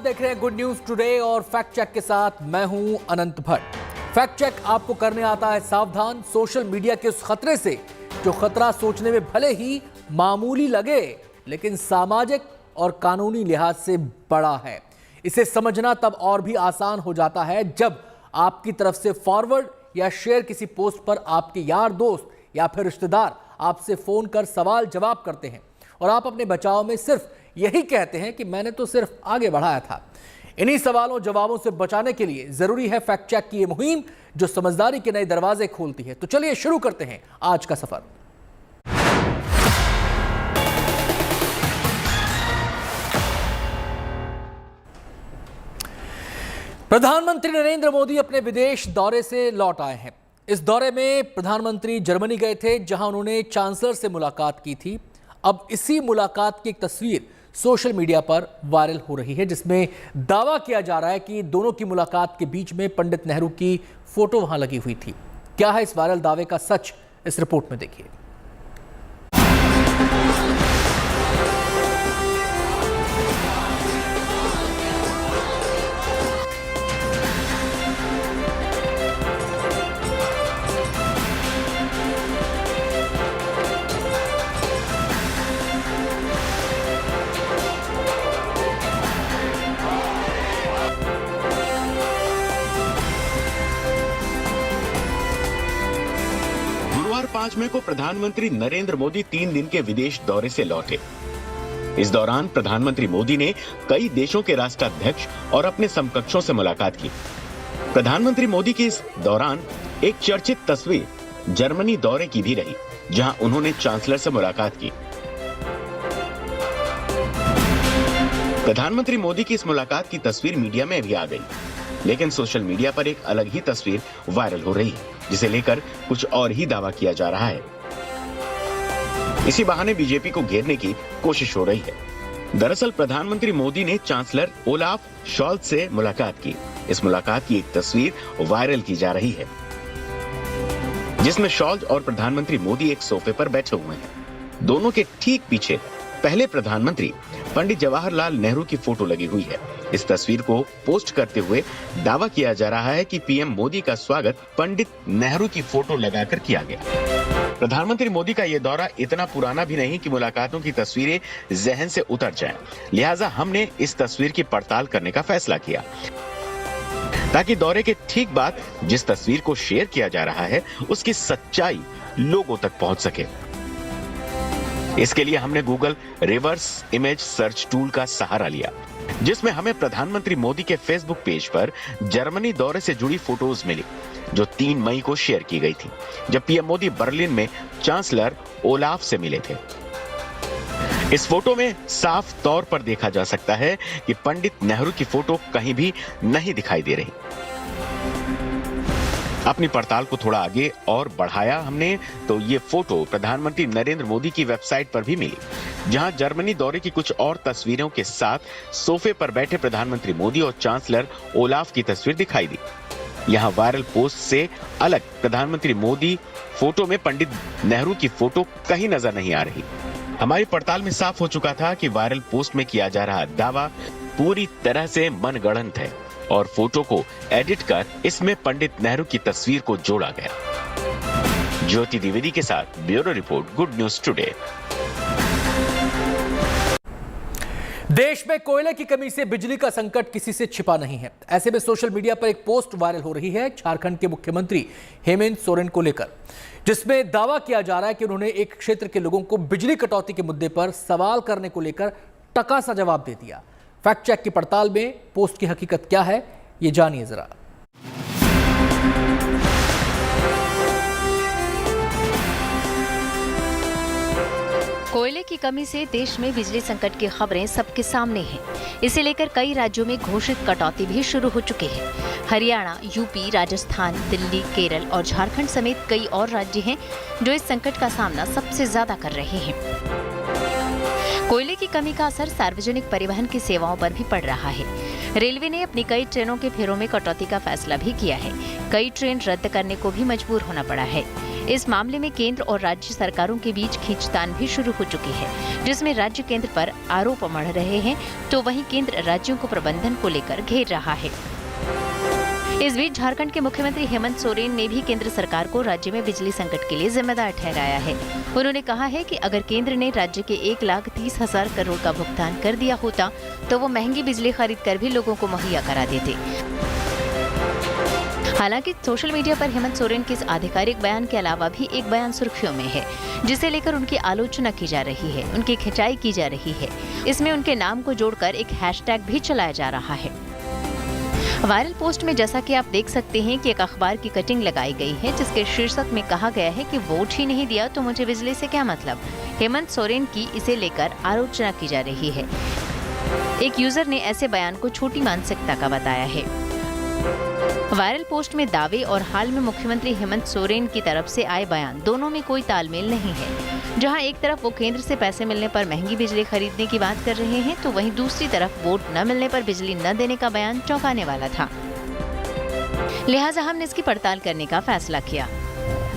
देख रहे हैं गुड न्यूज टुडे और फैक्ट चेक के साथ मैं हूं अनंत भट्ट। फैक्ट चेक आपको करने आता है सावधान सोशल मीडिया के उस खतरे से जो खतरा सोचने में भले ही मामूली लगे लेकिन सामाजिक और कानूनी लिहाज से बड़ा है। इसे समझना तब और भी आसान हो जाता है जब आपकी तरफ से फॉरवर्ड या शेयर किसी पोस्ट पर आपके यार दोस्त या फिर रिश्तेदार आपसे फोन कर सवाल जवाब करते हैं और आप अपने बचाव में सिर्फ यही कहते हैं कि मैंने तो सिर्फ आगे बढ़ाया था। इन्हीं सवालों जवाबों से बचाने के लिए जरूरी है फैक्ट चेक की ये मुहिम जो समझदारी के नए दरवाजे खोलती है। तो चलिए शुरू करते हैं आज का सफर। प्रधानमंत्री नरेंद्र मोदी अपने विदेश दौरे से लौट आए हैं। इस दौरे में प्रधानमंत्री जर्मनी गए थे जहां उन्होंने चांसलर से मुलाकात की थी। अब इसी मुलाकात की एक तस्वीर सोशल मीडिया पर वायरल हो रही है जिसमें दावा किया जा रहा है कि दोनों की मुलाकात के बीच में पंडित नेहरू की फोटो वहां लगी हुई थी। क्या है इस वायरल दावे का सच, इस रिपोर्ट में देखिए। गुरुवार 5 मई को प्रधानमंत्री नरेंद्र मोदी 3 दिन के विदेश दौरे से लौटे। इस दौरान प्रधानमंत्री मोदी ने कई देशों के राष्ट्राध्यक्ष और अपने समकक्षों से मुलाकात की। प्रधानमंत्री मोदी की इस दौरान एक चर्चित तस्वीर जर्मनी दौरे की भी रही, जहां उन्होंने चांसलर से मुलाकात की। प्रधानमंत्री मोदी की इस मुलाकात की तस्वीर मीडिया में भी आ गई, लेकिन सोशल मीडिया पर एक अलग ही तस्वीर वायरल हो रही है जिसे लेकर कुछ और ही दावा किया जा रहा है। इसी बहाने बीजेपी को घेरने की कोशिश हो रही है। दरअसल प्रधानमंत्री मोदी ने चांसलर ओलाफ शॉल्ज से मुलाकात की। इस मुलाकात की एक तस्वीर वायरल की जा रही है जिसमें शॉल्ज और प्रधानमंत्री मोदी एक सोफे पर बैठे हुए हैं। दोनों के ठीक पीछे पहले प्रधानमंत्री पंडित जवाहरलाल नेहरू की फोटो लगी हुई है। इस तस्वीर को पोस्ट करते हुए दावा किया जा रहा है कि पीएम मोदी का स्वागत पंडित नेहरू की फोटो लगाकर किया गया। प्रधानमंत्री मोदी का यह दौरा इतना पुराना भी नहीं कि मुलाकातों की तस्वीरें जहन से उतर जाएं। लिहाजा हमने इस तस्वीर की पड़ताल करने का फैसला किया ताकि दौरे के ठीक बाद जिस तस्वीर को शेयर किया जा रहा है उसकी सच्चाई लोगों तक पहुंच सके। इसके लिए हमने Google reverse image search tool का सहारा लिया जिसमें हमें प्रधानमंत्री मोदी के फेसबुक पेज पर जर्मनी दौरे से जुड़ी फोटोज मिली जो 3 मई को शेयर की गई थी जब पीएम मोदी बर्लिन में चांसलर ओलाफ से मिले थे। इस फोटो में साफ तौर पर देखा जा सकता है कि पंडित नेहरू की फोटो कहीं भी नहीं दिखाई दे रही। अपनी पड़ताल को थोड़ा आगे और बढ़ाया हमने तो ये फोटो प्रधानमंत्री नरेंद्र मोदी की वेबसाइट पर भी मिली जहां जर्मनी दौरे की कुछ और तस्वीरों के साथ सोफे पर बैठे प्रधानमंत्री मोदी और चांसलर ओलाफ की तस्वीर दिखाई दी। यहां वायरल पोस्ट से अलग प्रधानमंत्री मोदी फोटो में पंडित नेहरू की फोटो कहीं नजर नहीं आ रही। हमारी पड़ताल में साफ हो चुका था कि वायरल पोस्ट में किया जा रहा दावा पूरी तरह से मनगढ़ंत है और फोटो को एडिट कर इसमें पंडित नेहरू की तस्वीर को जोड़ा गया। ज्योति द्विवेदी के साथ bureau report, good news today. देश में कोयले की कमी से बिजली का संकट किसी से छिपा नहीं है। ऐसे में सोशल मीडिया पर एक पोस्ट वायरल हो रही है झारखंड के मुख्यमंत्री हेमंत सोरेन को लेकर, जिसमें दावा किया जा रहा है कि उन्होंने एक क्षेत्र के लोगों को बिजली कटौती के मुद्दे पर सवाल करने को लेकर टका सा जवाब दे दिया। फैक्ट चेक की पड़ताल में पोस्ट की हकीकत क्या है, ये जानिए जरा। कोयले की कमी से देश में बिजली संकट की खबरें सबके सामने हैं। इसे लेकर कई राज्यों में घोषित कटौती भी शुरू हो चुके हैं। हरियाणा, यूपी, राजस्थान, दिल्ली, केरल और झारखंड समेत कई और राज्य हैं जो इस संकट का सामना सबसे ज्यादा कर रहे हैं। कोयले की कमी का असर सार्वजनिक परिवहन की सेवाओं पर भी पड़ रहा है। रेलवे ने अपनी कई ट्रेनों के फेरों में कटौती का फैसला भी किया है। कई ट्रेन रद्द करने को भी मजबूर होना पड़ा है। इस मामले में केंद्र और राज्य सरकारों के बीच खींचतान भी शुरू हो चुकी है, जिसमें राज्य केंद्र पर आरोप मढ़ रहे हैं तो वहीं केंद्र राज्यों को प्रबंधन को लेकर घेर रहा है। इस बीच झारखंड के मुख्यमंत्री हेमंत सोरेन ने भी केंद्र सरकार को राज्य में बिजली संकट के लिए जिम्मेदार ठहराया है। उन्होंने कहा है कि अगर केंद्र ने राज्य के 1,30,000 करोड़ का भुगतान कर दिया होता तो वो महंगी बिजली खरीद कर भी लोगों को मुहैया करा देते। हालांकि सोशल मीडिया पर हेमंत सोरेन के इस आधिकारिक बयान के अलावा भी एक बयान सुर्खियों में है, जिसे लेकर उनकी आलोचना की जा रही है, उनकी खिंचाई की जा रही है। इसमें उनके नाम को जोड़कर एक हैशटैग भी चलाया जा रहा है। वायरल पोस्ट में जैसा कि आप देख सकते हैं कि एक अखबार की कटिंग लगाई गई है, जिसके शीर्षक में कहा गया है कि वोट ही नहीं दिया तो मुझे बिजली से क्या मतलब। हेमंत सोरेन की इसे लेकर आलोचना की जा रही है। एक यूजर ने ऐसे बयान को छोटी मानसिकता का बताया है। वायरल पोस्ट में दावे और हाल में मुख्यमंत्री हेमंत सोरेन की तरफ से आए बयान दोनों में कोई तालमेल नहीं है। जहां एक तरफ वो केंद्र से पैसे मिलने पर महंगी बिजली खरीदने की बात कर रहे हैं, तो वहीं दूसरी तरफ वोट न मिलने पर बिजली न देने का बयान चौंकाने वाला था। लिहाजा हमने इसकी पड़ताल करने का फैसला किया।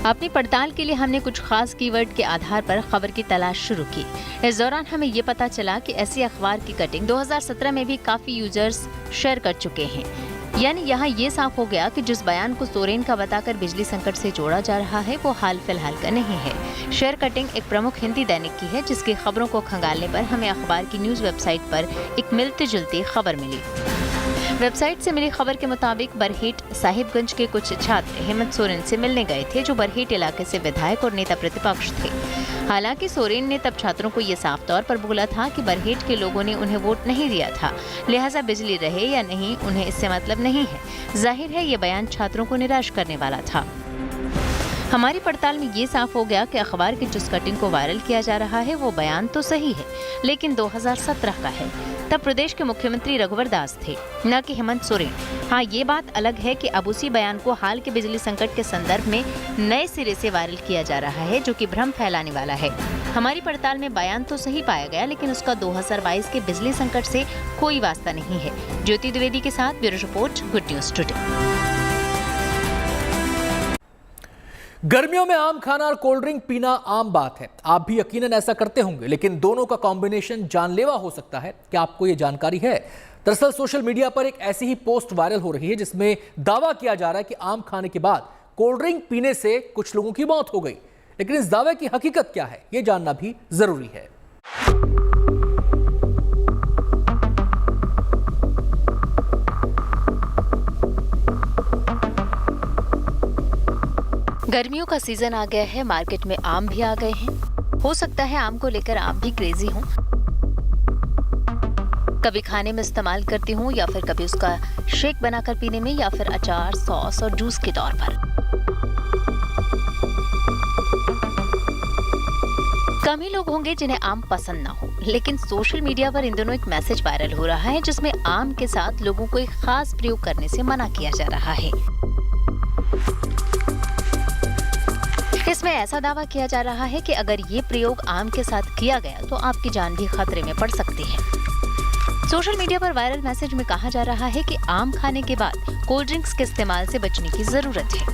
अपनी पड़ताल के लिए हमने कुछ खास कीवर्ड के आधार पर खबर की तलाश शुरू की। इस दौरान हमें ये पता चला कि ऐसी अखबार की कटिंग 2017 में भी काफी यूजर्स शेयर कर चुके हैं। यानी यहाँ ये साफ हो गया कि जिस बयान को सोरेन का बताकर बिजली संकट से जोड़ा जा रहा है वो हाल फिलहाल का नहीं है। शेयर कटिंग एक प्रमुख हिंदी दैनिक की है, जिसकी खबरों को खंगालने पर हमें अखबार की न्यूज वेबसाइट पर एक मिलती जुलती खबर मिली। वेबसाइट से मिली खबर के मुताबिक बरहेट साहिबगंज के कुछ छात्र हेमंत सोरेन से मिलने गए थे, जो बरहेट इलाके से विधायक और नेता प्रतिपक्ष थे। हालांकि सोरेन ने तब छात्रों को ये साफ तौर पर बोला था कि बरहेट के लोगों ने उन्हें वोट नहीं दिया था, लिहाजा बिजली रहे या नहीं उन्हें इससे मतलब नहीं है। जाहिर है ये बयान छात्रों को निराश करने वाला था। हमारी पड़ताल में ये साफ हो गया कि अखबार की जिस कटिंग को वायरल किया जा रहा है वो बयान तो सही है, लेकिन 2017 का है। तब प्रदेश के मुख्यमंत्री रघुवर दास थे, न कि हेमंत सोरेन। हाँ, ये बात अलग है कि अब उसी बयान को हाल के बिजली संकट के संदर्भ में नए सिरे से वायरल किया जा रहा है, जो कि भ्रम फैलाने वाला है। हमारी पड़ताल में बयान तो सही पाया गया, लेकिन उसका 2022 के बिजली संकट से कोई वास्ता नहीं है। ज्योति द्विवेदी के साथ bureau report, good news today. गर्मियों में आम खाना और कोल्ड ड्रिंक पीना आम बात है। आप भी यकीनन ऐसा करते होंगे, लेकिन दोनों का कॉम्बिनेशन जानलेवा हो सकता है। क्या आपको ये जानकारी है? दरअसल सोशल मीडिया पर एक ऐसी ही पोस्ट वायरल हो रही है, जिसमें दावा किया जा रहा है कि आम खाने के बाद कोल्ड ड्रिंक पीने से कुछ लोगों की मौत हो गई। लेकिन इस दावे की हकीकत क्या है, ये जानना भी जरूरी है। गर्मियों का सीजन आ गया है, मार्केट में आम भी आ गए हैं। हो सकता है आम को लेकर आप भी क्रेजी हों। कभी खाने में इस्तेमाल करती हूँ, या फिर कभी उसका शेक बनाकर पीने में, या फिर अचार, सॉस और जूस के तौर पर। कम ही लोग होंगे जिन्हें आम पसंद ना हो, लेकिन सोशल मीडिया पर इन दिनों एक मैसेज वायरल हो रहा है, जिसमें आम के साथ लोगों को एक खास प्रयोग करने से मना किया जा रहा है। इसमें ऐसा दावा किया जा रहा है कि अगर ये प्रयोग आम के साथ किया गया तो आपकी जान भी खतरे में पड़ सकती है। सोशल मीडिया पर वायरल मैसेज में कहा जा रहा है कि आम खाने के बाद कोल्ड ड्रिंक्स के इस्तेमाल से बचने की जरूरत है।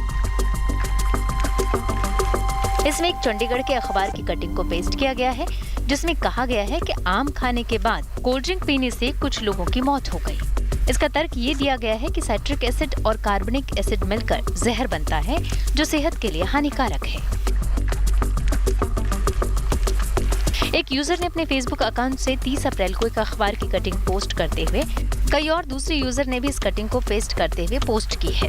इसमें एक चंडीगढ़ के अखबार की कटिंग को पेस्ट किया गया है, जिसमें कहा गया है कि आम खाने के बाद कोल्ड ड्रिंक पीने से कुछ लोगों की मौत हो गई। इसका तर्क ये दिया गया है कि साइट्रिक एसिड और कार्बनिक एसिड मिलकर जहर बनता है, जो सेहत के लिए हानिकारक है। एक यूजर ने अपने फेसबुक अकाउंट से 30 अप्रैल को एक अखबार की कटिंग पोस्ट करते हुए, कई और दूसरे यूजर ने भी इस कटिंग को पेस्ट करते हुए पोस्ट की है।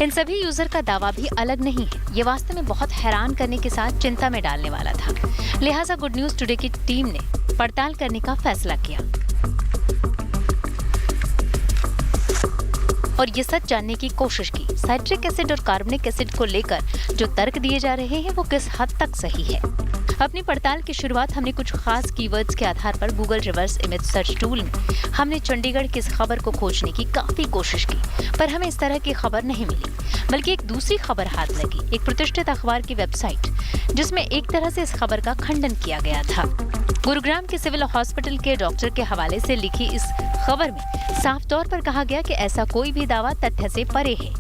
इन सभी यूजर का दावा भी अलग नहीं है। ये वास्तव में बहुत हैरान करने के साथ चिंता में डालने वाला था। लिहाजा गुड न्यूज टुडे की टीम ने पड़ताल करने का फैसला किया और ये सच जानने की कोशिश की, साइट्रिक एसिड और कार्बनिक एसिड को लेकर जो तर्क दिए जा रहे हैं वो किस हद तक सही है। अपनी पड़ताल की शुरुआत हमने कुछ खास कीवर्ड्स के आधार पर Google reverse image search tool में हमने चंडीगढ़ की इस खबर को खोजने की काफी कोशिश की, पर हमें इस तरह की खबर नहीं मिली। बल्कि एक दूसरी खबर हाथ लगी, एक प्रतिष्ठित अखबार की वेबसाइट, जिसमें एक तरह से इस खबर का खंडन किया गया था। गुरुग्राम के सिविल हॉस्पिटल के डॉक्टर के हवाले से लिखी इस खबर में साफ तौर पर कहा गया कि ऐसा कोई भी दावा तथ्य से परे है।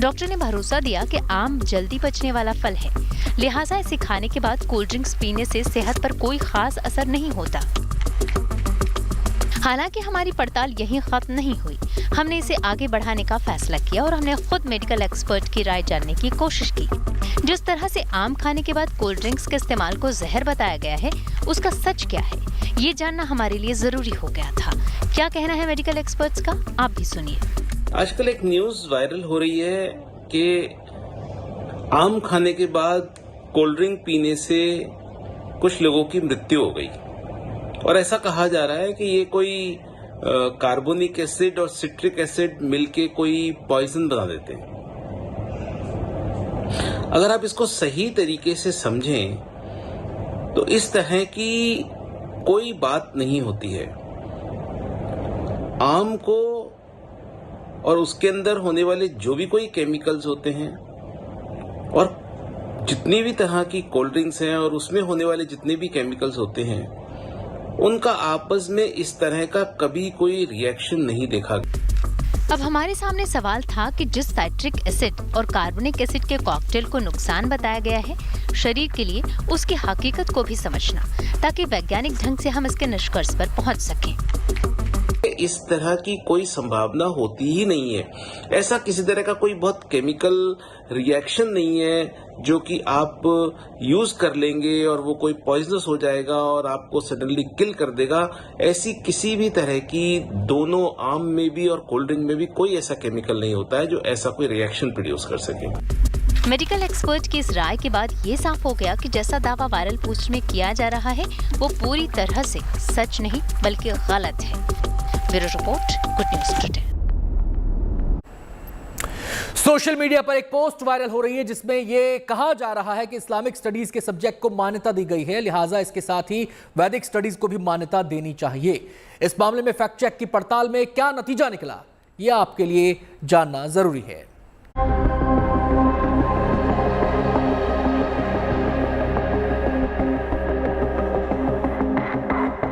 डॉक्टर ने भरोसा दिया कि आम जल्दी पचने वाला फल है, लिहाजा इसे खाने के बाद कोल्ड ड्रिंक्स पीने से सेहत पर कोई खास असर नहीं होता। हालांकि हमारी पड़ताल यहीं खत्म नहीं हुई। हमने इसे आगे बढ़ाने का फैसला किया और हमने खुद मेडिकल एक्सपर्ट की राय जानने की कोशिश की। जिस तरह से आम खाने के बाद कोल्ड ड्रिंक्स के इस्तेमाल को जहर बताया गया है, उसका सच क्या है, ये जानना हमारे लिए जरूरी हो गया था। क्या कहना है मेडिकल एक्सपर्ट्स का, आप भी सुनिए। आजकल एक न्यूज वायरल हो रही है कि आम खाने के बाद कोल्ड ड्रिंक पीने से कुछ लोगों की मृत्यु हो गई और ऐसा कहा जा रहा है कि ये कोई कार्बोनिक एसिड और सिट्रिक एसिड मिलके कोई पॉइजन बना देते हैं। अगर आप इसको सही तरीके से समझें तो इस तरह की कोई बात नहीं होती है। आम को और उसके अंदर होने वाले जो भी कोई केमिकल्स होते हैं और जितनी भी तरह की कोल्ड ड्रिंक्स हैं और उसमें होने वाले जितने भी केमिकल्स होते हैं, उनका आपस में इस तरह का कभी कोई रिएक्शन नहीं देखा गया। अब हमारे सामने सवाल था कि जिस साइट्रिक एसिड और कार्बोनिक एसिड के कॉकटेल को नुकसान बताया गया है शरीर के लिए, उसकी हकीकत को भी समझना, ताकि वैज्ञानिक ढंग से हम इसके निष्कर्ष पर पहुंच सकें। इस तरह की कोई संभावना होती ही नहीं है। ऐसा किसी तरह का कोई बहुत केमिकल रिएक्शन नहीं है जो कि आप यूज कर लेंगे और वो कोई पॉइजनस हो जाएगा और आपको सडनली किल कर देगा। ऐसी किसी भी तरह की दोनों आम में भी और कोल्ड ड्रिंक में भी कोई ऐसा केमिकल नहीं होता है जो ऐसा कोई रिएक्शन प्रोड्यूस कर सके। मेडिकल एक्सपर्ट की इस राय के बाद ये साफ हो गया कि जैसा दावा वायरल पोस्ट में किया जा रहा है वो पूरी तरह से सच नहीं बल्कि गलत है। Bureau report, good news today. Social media पर एक पोस्ट वायरल हो रही है जिसमें यह कहा जा रहा है कि इस्लामिक स्टडीज के सब्जेक्ट को मान्यता दी गई है, लिहाजा इसके साथ ही वैदिक स्टडीज को भी मान्यता देनी चाहिए। इस मामले में फैक्ट चेक की पड़ताल में क्या नतीजा निकला, यह आपके लिए जानना जरूरी है।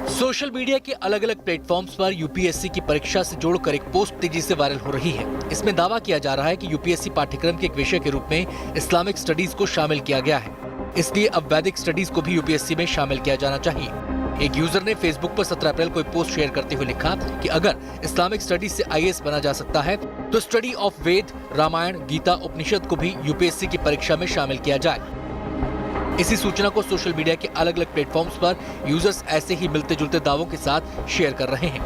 सोशल मीडिया के अलग अलग प्लेटफॉर्म्स पर यूपीएससी की परीक्षा से जोड़कर एक पोस्ट तेजी से वायरल हो रही है। इसमें दावा किया जा रहा है कि यूपीएससी पाठ्यक्रम के एक विषय के रूप में इस्लामिक स्टडीज को शामिल किया गया है, इसलिए अब वैदिक स्टडीज को भी यूपीएससी में शामिल किया जाना चाहिए। एक यूजर ने फेसबुक पर 17 अप्रैल को एक पोस्ट शेयर करते हुए लिखा कि अगर इस्लामिक स्टडीज से आईएएस बना जा सकता है तो स्टडी ऑफ वेद, रामायण, गीता, उपनिषद को भी यूपीएससी की परीक्षा में शामिल किया जाए। इसी सूचना को सोशल मीडिया के अलग अलग प्लेटफॉर्म्स पर यूजर्स ऐसे ही मिलते जुलते दावों के साथ शेयर कर रहे हैं।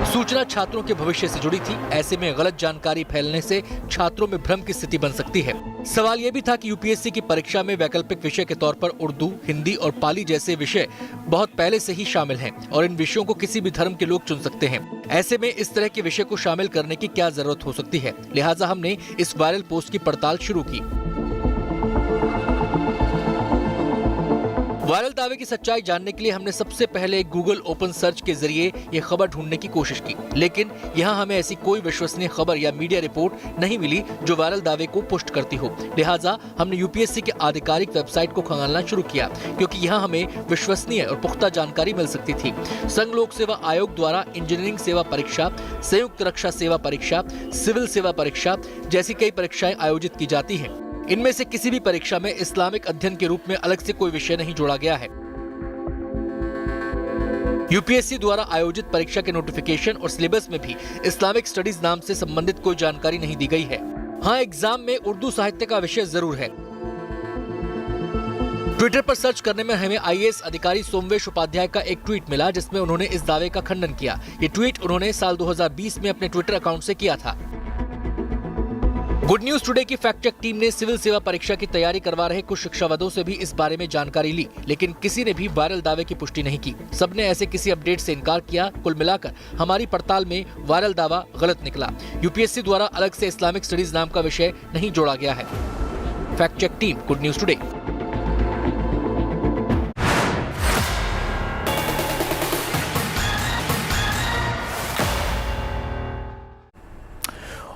सूचना छात्रों के भविष्य से जुड़ी थी, ऐसे में गलत जानकारी फैलने से छात्रों में भ्रम की स्थिति बन सकती है। सवाल यह भी था कि यूपीएससी की परीक्षा में वैकल्पिक विषय के तौर पर उर्दू, हिंदी और पाली जैसे विषय बहुत पहले से ही शामिल हैं और इन विषयों को किसी भी धर्म के लोग चुन सकते हैं। ऐसे में इस तरह के विषय को शामिल करने की क्या जरूरत हो सकती है, लिहाजा हमने इस वायरल पोस्ट की पड़ताल शुरू की। वायरल दावे की सच्चाई जानने के लिए हमने सबसे पहले गूगल ओपन सर्च के जरिए ये खबर ढूंढने की कोशिश की, लेकिन यहाँ हमें ऐसी कोई विश्वसनीय खबर या मीडिया रिपोर्ट नहीं मिली जो वायरल दावे को पुष्ट करती हो। लिहाजा हमने यूपीएससी के आधिकारिक वेबसाइट को खंगालना शुरू किया, क्योंकि यहाँ हमें विश्वसनीय और पुख्ता जानकारी मिल सकती थी। संघ लोक सेवा आयोग द्वारा इंजीनियरिंग सेवा परीक्षा, संयुक्त रक्षा सेवा परीक्षा, सिविल सेवा परीक्षा जैसी कई परीक्षाएं आयोजित की जाती है। इनमें से किसी भी परीक्षा में इस्लामिक अध्ययन के रूप में अलग से कोई विषय नहीं जोड़ा गया है। यूपीएससी द्वारा आयोजित परीक्षा के नोटिफिकेशन और सिलेबस में भी इस्लामिक स्टडीज नाम से संबंधित कोई जानकारी नहीं दी गई है। हाँ, एग्जाम में उर्दू साहित्य का विषय जरूर है। ट्विटर पर सर्च करने में हमें आईएएस अधिकारी सोमवेश उपाध्याय का एक ट्वीट मिला जिसमें उन्होंने इस दावे का खंडन किया। ये ट्वीट उन्होंने साल 2020 में अपने ट्विटर अकाउंट से किया था। गुड न्यूज टुडे की फैक्ट चेक टीम ने सिविल सेवा परीक्षा की तैयारी करवा रहे कुछ शिक्षाविदों से भी इस बारे में जानकारी ली, लेकिन किसी ने भी वायरल दावे की पुष्टि नहीं की। सबने ऐसे किसी अपडेट से इनकार किया। कुल मिलाकर हमारी पड़ताल में वायरल दावा गलत निकला। यूपीएससी द्वारा अलग से इस्लामिक स्टडीज नाम का विषय नहीं जोड़ा गया है। Fact check team, good news today.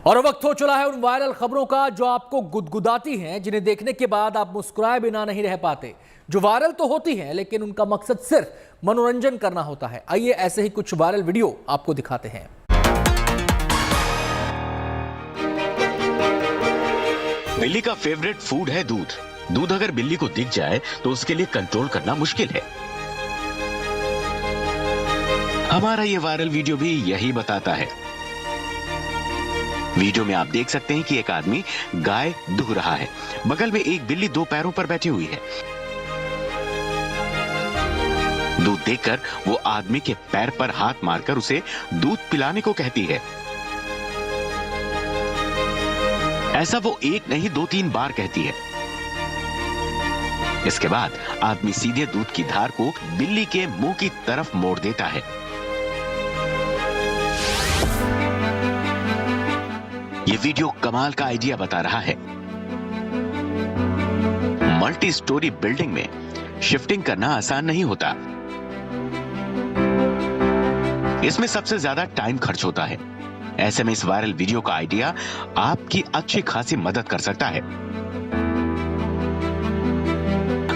और वक्त हो चला है उन वायरल खबरों का जो आपको गुदगुदाती हैं, जिन्हें देखने के बाद आप मुस्कुराए बिना नहीं रह पाते, जो वायरल तो होती हैं लेकिन उनका मकसद सिर्फ मनोरंजन करना होता है। आइए ऐसे ही कुछ वायरल वीडियो आपको दिखाते हैं। बिल्ली का फेवरेट फूड है दूध। दूध अगर बिल्ली को दिख जाए तो उसके लिए कंट्रोल करना मुश्किल है। हमारा ये वायरल वीडियो भी यही बताता है। वीडियो में आप देख सकते हैं कि एक आदमी गाय दूह रहा है। बगल में एक बिल्ली दो पैरों पर बैठी हुई है। दूध देखकर वो आदमी के पैर पर हाथ मारकर उसे दूध पिलाने को कहती है। ऐसा वो एक नहीं 2-3 बार कहती है। इसके बाद आदमी सीधे दूध की धार को बिल्ली के मुंह की तरफ मोड़ देता है। ये वीडियो कमाल का आइडिया बता रहा है। मल्टी स्टोरी बिल्डिंग में शिफ्टिंग करना आसान नहीं होता। इसमें सबसे ज्यादा टाइम खर्च होता है। ऐसे में इस वायरल वीडियो का आइडिया आपकी अच्छी खासी मदद कर सकता है।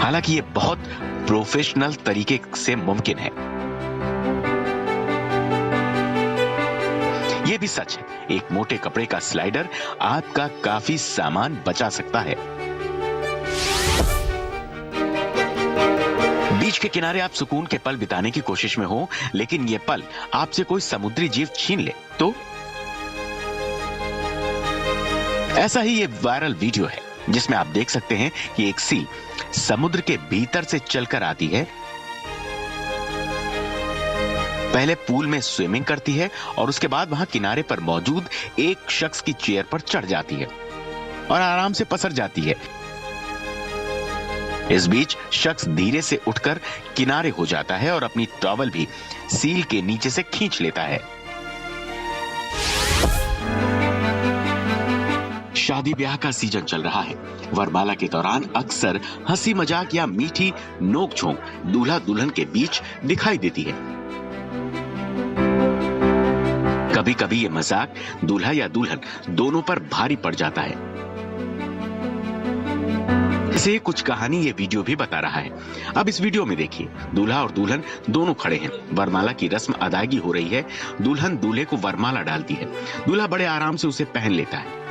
हालांकि ये बहुत प्रोफेशनल तरीके से मुमकिन है। ये भी सच है, एक मोटे कपड़े का स्लाइडर आपका काफी सामान बचा सकता है। बीच के किनारे आप सुकून के पल बिताने की कोशिश में हो, लेकिन ये पल आपसे कोई समुद्री जीव छीन ले तो? ऐसा ही ये वायरल वीडियो है जिसमें आप देख सकते हैं कि एक सील समुद्र के भीतर से चलकर आती है। पहले पूल में स्विमिंग करती है और उसके बाद वहां किनारे पर मौजूद एक शख्स की चेयर पर चढ़ जाती है और आराम से पसर जाती है। इस बीच शख्स धीरे से उठकर किनारे हो जाता है और अपनी टॉवल भी सील के नीचे से खींच लेता है। शादी ब्याह का सीजन चल रहा है। वरमाला के दौरान अक्सर हंसी मजाक या मीठी नोक-झोंक दूल्हा दुल्हन के बीच दिखाई देती है। कभी कभी ये मजाक दूल्हा या दुल्हन दोनों पर भारी पड़ जाता है। इसे कुछ कहानी ये वीडियो भी बता रहा है। अब इस वीडियो में देखिए, दूल्हा और दुल्हन दोनों खड़े हैं। वरमाला की रस्म अदायगी हो रही है। दुल्हन दूल्हे को वरमाला डालती है। दूल्हा बड़े आराम से उसे पहन लेता है,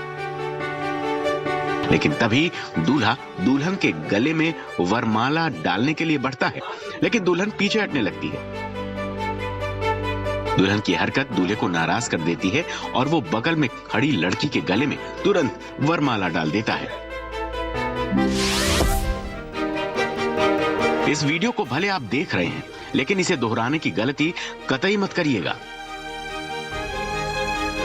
लेकिन तभी दूल्हा दुल्हन के गले में वरमाला डालने के लिए बढ़ता है, लेकिन दुल्हन पीछे हटने लगती है। दुल्हन की हरकत दूल्हे को नाराज कर देती है और वो बगल में खड़ी लड़की के गले में तुरंत वरमाला डाल देता है। इस वीडियो को भले आप देख रहे हैं, लेकिन इसे दोहराने की गलती कतई मत करिएगा।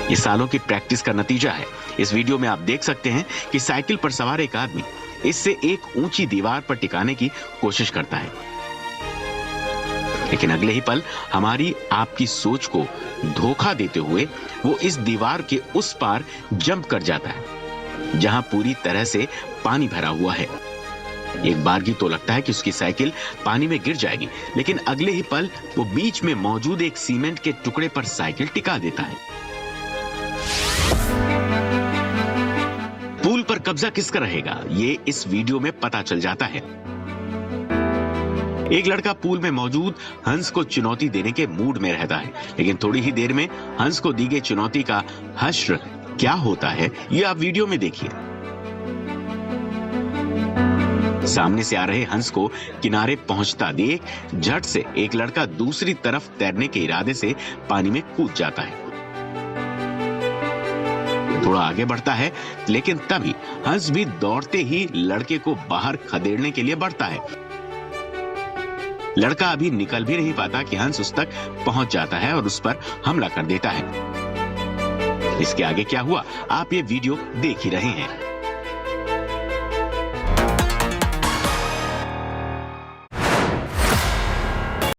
ये सालों की प्रैक्टिस का नतीजा है। इस वीडियो में आप देख सकते हैं कि साइकिल पर सवार एक आदमी इससे एक ऊंची दीवार पर टिकाने की कोशिश करता है, लेकिन अगले ही पल हमारी आपकी सोच को धोखा देते हुए वो इस दीवार के उस पार जंप कर जाता है जहां पूरी तरह से पानी भरा हुआ है। एक बारगी तो लगता है कि उसकी साइकिल पानी में गिर जाएगी, लेकिन अगले ही पल वो बीच में मौजूद एक सीमेंट के टुकड़े पर साइकिल टिका देता है। पूल पर कब्जा किसका रहेगा, ये इस वीडियो में पता चल जाता है। एक लड़का पूल में मौजूद हंस को चुनौती देने के मूड में रहता है, लेकिन थोड़ी ही देर में हंस को दी गई चुनौती का हश्र क्या होता है, ये आप वीडियो में देखिए। सामने से आ रहे हंस को किनारे पहुंचता देख झट से एक लड़का दूसरी तरफ तैरने के इरादे से पानी में कूद जाता है। थोड़ा आगे बढ़ता है, लेकिन तभी हंस भी दौड़ते ही लड़के को बाहर खदेड़ने के लिए बढ़ता है। लड़का अभी निकल भी नहीं पाता कि हंस उस तक पहुंच जाता है और उस पर हमला कर देता है। इसके आगे क्या हुआ, आप ये वीडियो देख ही रहे हैं।